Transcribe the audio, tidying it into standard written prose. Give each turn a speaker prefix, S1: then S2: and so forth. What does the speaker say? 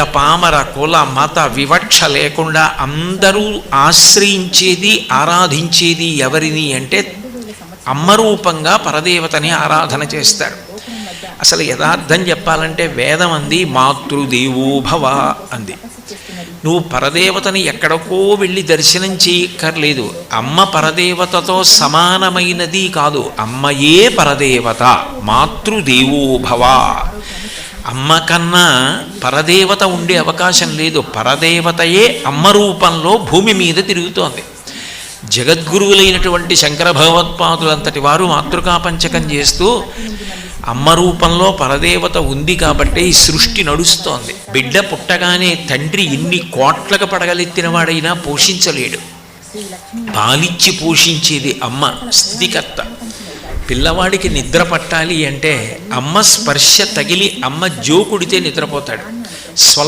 S1: పామర కుల మత వివక్ష లేకుండా అందరూ ఆశ్రయించేది ఆరాధించేది ఎవరిని అంటే అమ్మ రూపంగా పరదేవతని ఆరాధన చేస్తారు. అసలు యథార్థం చెప్పాలంటే వేదం అంది మాతృదేవో భవ అంది. నువ్వు పరదేవతని ఎక్కడికో వెళ్ళి దర్శనం చేయక్కర్లేదు. అమ్మ పరదేవతతో సమానమైనది కాదు, అమ్మయే పరదేవత. మాతృదేవో భవ. అమ్మ కన్నా పరదేవత ఉండే అవకాశం లేదు. పరదేవతయే అమ్మ రూపంలో భూమి మీద తిరుగుతోంది. జగద్గురువులైనటువంటి శంకర భగవత్పాదులంతటి వారు మాతృకాపంచకం చేస్తూ అమ్మ రూపంలో పరదేవత ఉంది కాబట్టి ఈ సృష్టి నడుస్తోంది. బిడ్డ పుట్టగానే తండ్రి ఇన్ని కోట్లకు పడగలెత్తిన వాడైనా పోషించలేడు. పాలిచ్చి పోషించేది అమ్మ, స్థితికర్త. పిల్లవాడికి నిద్ర పట్టాలి అంటే అమ్మ స్పర్శ తగిలి అమ్మ జోకుడితే నిద్రపోతాడు. స్వల్ప